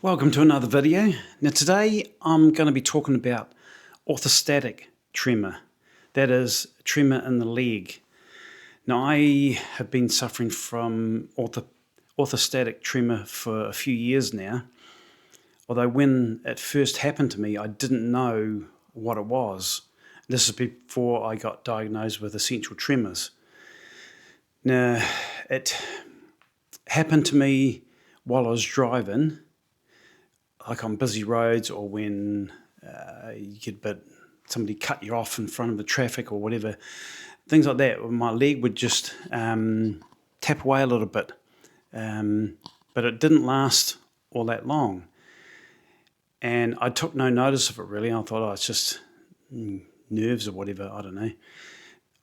Welcome to another video. Now today I'm going to be talking about orthostatic tremor, that is tremor in the leg. Now I have been suffering from orthostatic tremor for a few years now, although when it first happened to me I didn't know what it was. This is before I got diagnosed with essential tremors. Now it happened to me while I was driving, like on busy roads, or when somebody cut you off in front of the traffic or whatever, things like that. My leg would just tap away a little bit, but it didn't last all that long, and I took no notice of it really. I thought, it's just nerves or whatever, I don't know.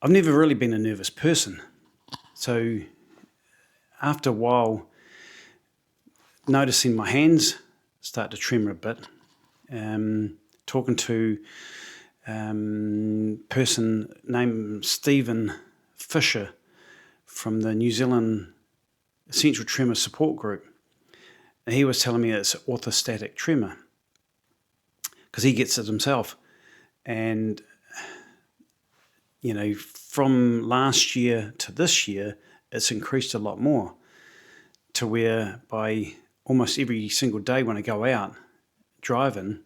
I've never really been a nervous person, so after a while, noticing my hands start to tremor a bit, talking to a person named Stephen Fisher from the New Zealand Essential Tremors support group, and he was telling me it's orthostatic tremor because he gets it himself. And from last year to this year it's increased a lot more, to where by almost every single day when I go out driving,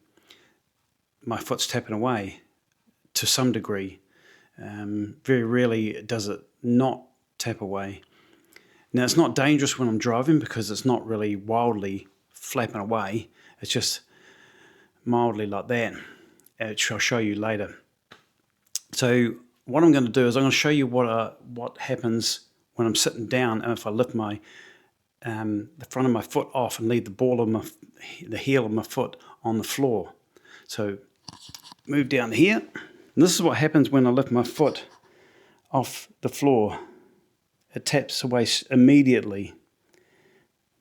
my foot's tapping away to some degree. Very rarely does it not tap away. Now, it's not dangerous when I'm driving because it's not really wildly flapping away. It's just mildly like that, which I'll show you later. So what I'm going to do is I'm going to show you what happens when I'm sitting down, and if I lift the front of my foot off and leave the heel of my foot on the floor. So move down here, and this is what happens when I lift my foot off the floor. It taps away immediately,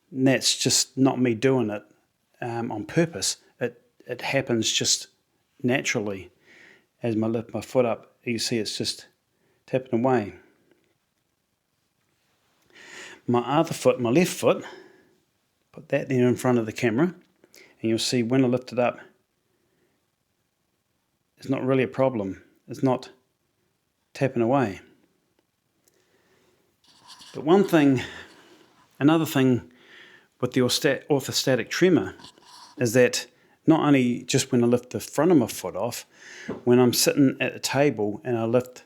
and that's just not me doing it on purpose. It happens just naturally. As I lift my foot up, you see it's just tapping away. My other foot, my left foot, put that there in front of the camera, and you'll see when I lift it up, it's not really a problem. It's not tapping away. But another thing with the orthostatic tremor is that not only just when I lift the front of my foot off, when I'm sitting at a table and I lift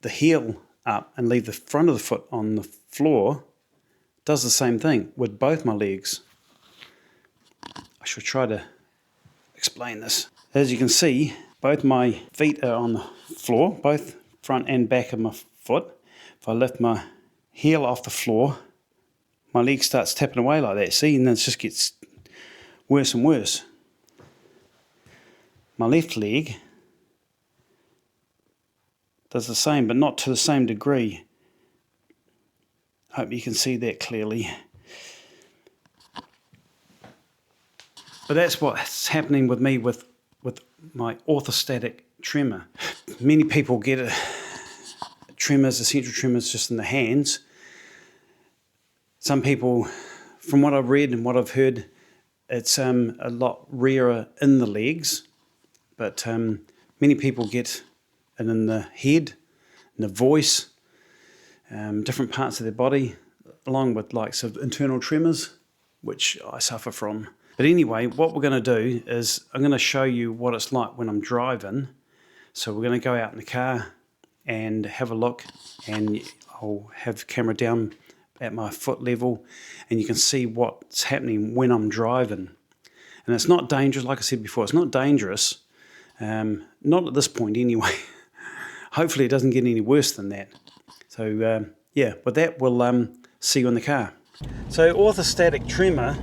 the heel up and leave the front of the foot on the floor, it does the same thing with both my legs. I should try to explain this. As you can see, both my feet are on the floor, both front and back of my foot. If I lift my heel off the floor, my leg starts tapping away like that, see, and then it just gets worse and worse. My left leg does the same, but not to the same degree. I hope you can see that clearly. But that's what's happening with me with my orthostatic tremor. Many people get essential tremors just in the hands. Some people, from what I've read and what I've heard, it's a lot rarer in the legs, but many people get it in the head, in the voice, different parts of their body, along with likes of internal tremors, which I suffer from. But anyway, what we're going to do is I'm going to show you what it's like when I'm driving. So we're going to go out in the car and have a look, and I'll have the camera down at my foot level, and you can see what's happening when I'm driving. And it's not dangerous, like I said before, it's not dangerous, not at this point anyway. Hopefully it doesn't get any worse than that. So yeah, with that we'll see you in the car. So orthostatic tremor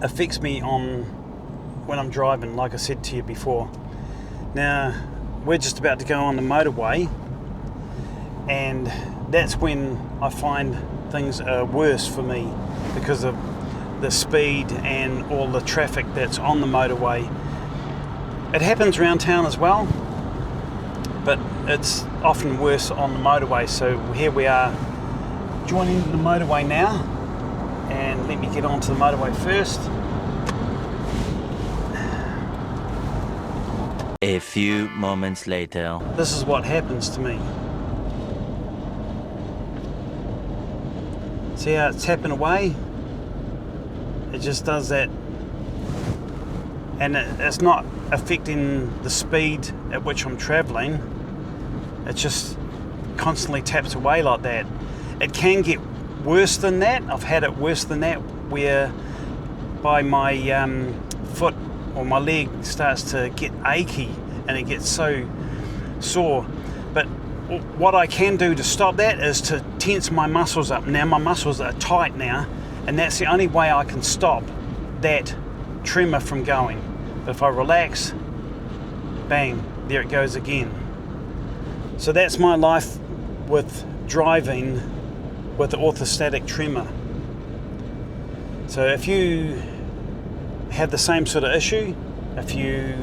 affects me when I'm driving, like I said to you before. Now we're just about to go on the motorway, and that's when I find things are worse for me because of the speed and all the traffic that's on the motorway. It happens around town as well, but it's often worse on the motorway. So here we are joining the motorway now, and let me get onto the motorway first. A few moments later. This is what happens to me. See how it's tapping away? It just does that. And it's not affecting the speed at which I'm travelling. It just constantly taps away like that. It can get worse than that. I've had it worse than that, where by my foot or my leg starts to get achy and it gets so sore. But what I can do to stop that is to tense my muscles up. Now my muscles are tight now, and that's the only way I can stop that tremor from going. But if I relax, bang, there it goes again. So that's my life with driving with the orthostatic tremor. So if you have the same sort of issue, if you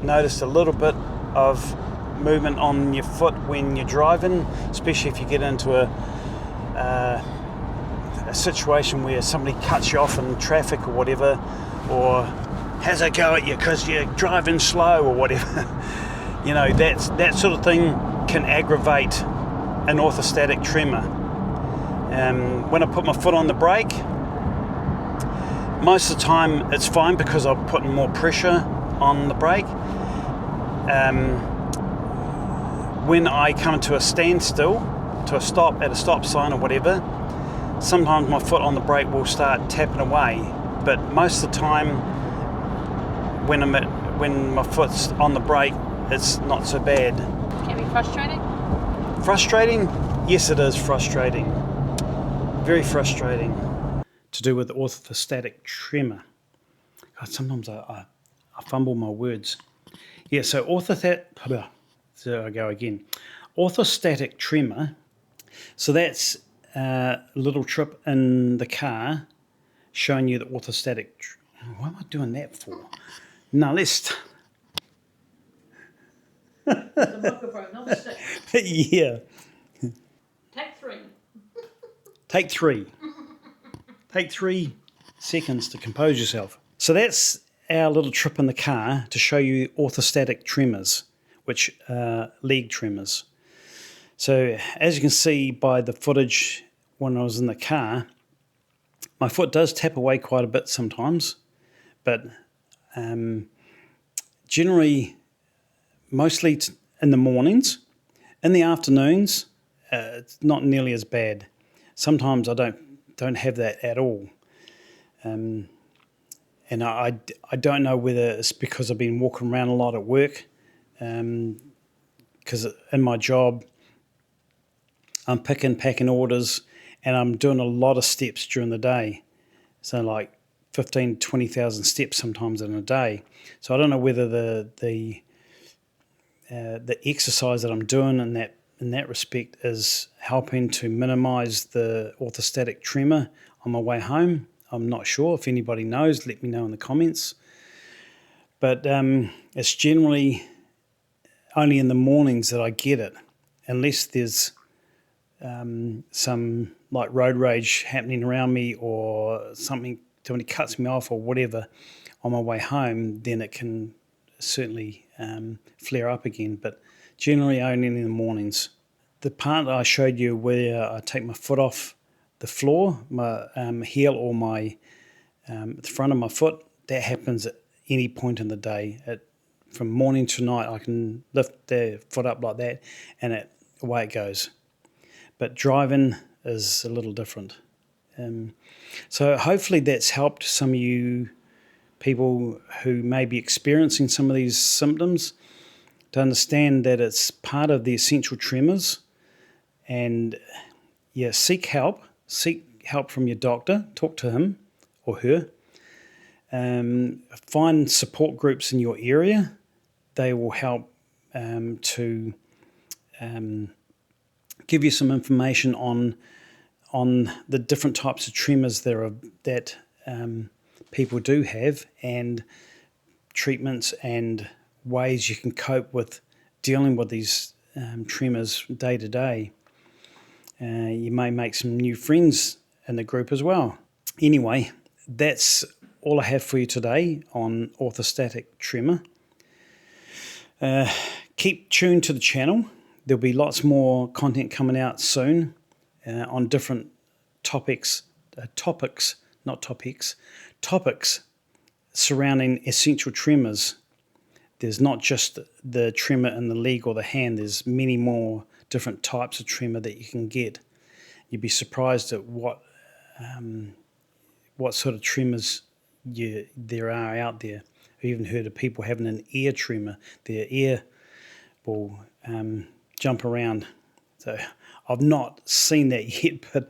notice a little bit of movement on your foot when you're driving, especially if you get into a situation where somebody cuts you off in traffic or whatever, or has a go at you because you're driving slow or whatever, you know, that sort of thing can aggravate an orthostatic tremor. When I put my foot on the brake, most of the time it's fine because I'm putting more pressure on the brake. When I come to a standstill, to a stop at a stop sign or whatever, sometimes my foot on the brake will start tapping away. But most of the time, when my foot's on the brake, it's not so bad. Can it be frustrating? Frustrating? Yes, it is frustrating. Very frustrating. To do with orthostatic tremor. God, sometimes I fumble my words. Yeah, so so I go again. Orthostatic tremor. So that's a little trip in the car showing you the orthostatic. What am I doing that for? No, let's. The microphone, not the stick. Yeah. Take three. Take three. Take 3 seconds to compose yourself. So that's our little trip in the car to show you orthostatic tremors, which are leg tremors. So as you can see by the footage when I was in the car, my foot does tap away quite a bit sometimes, but generally, mostly in the mornings. In the afternoons, it's not nearly as bad. Sometimes I don't have that at all. And I don't know whether it's because I've been walking around a lot at work, because in my job, I'm packing orders, and I'm doing a lot of steps during the day. So like 15, 20,000 steps sometimes in a day. So I don't know whether the exercise that I'm doing in that respect is helping to minimise the orthostatic tremor on my way home. I'm not sure. If anybody knows, let me know in the comments. But it's generally only in the mornings that I get it, unless there's some like road rage happening around me, or somebody cuts me off or whatever on my way home, then it can certainly flare up again. But generally only in the mornings. The part that I showed you where I take my foot off the floor, my heel or the front of my foot, that happens at any point in the day. From morning to night, I can lift the foot up like that, and away it goes. But driving is a little different. So hopefully that's helped some of you people who may be experiencing some of these symptoms to understand that it's part of the essential tremors. And yeah, seek help from your doctor. Talk to him or her. Find support groups in your area. They will help to give you some information on the different types of tremors that people do have, and treatments and ways you can cope with dealing with these tremors day to day. You may make some new friends in the group as well. Anyway, that's all I have for you today on orthostatic tremor. Keep tuned to the channel. There'll be lots more content coming out soon on different topics surrounding essential tremors. There's not just the tremor in the leg or the hand. There's many more different types of tremor that you can get. You'd be surprised at what sort of tremors there are out there. I've even heard of people having an ear tremor. Their ear will jump around. So I've not seen that yet, but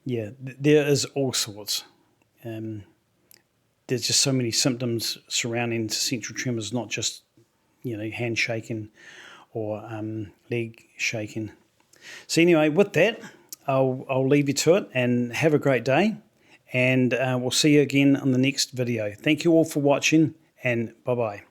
yeah, there is all sorts. There's just so many symptoms surrounding essential tremors, not just hand shaking or leg shaking. So anyway, with that, I'll leave you to it and have a great day. And we'll see you again on the next video. Thank you all for watching, and bye-bye.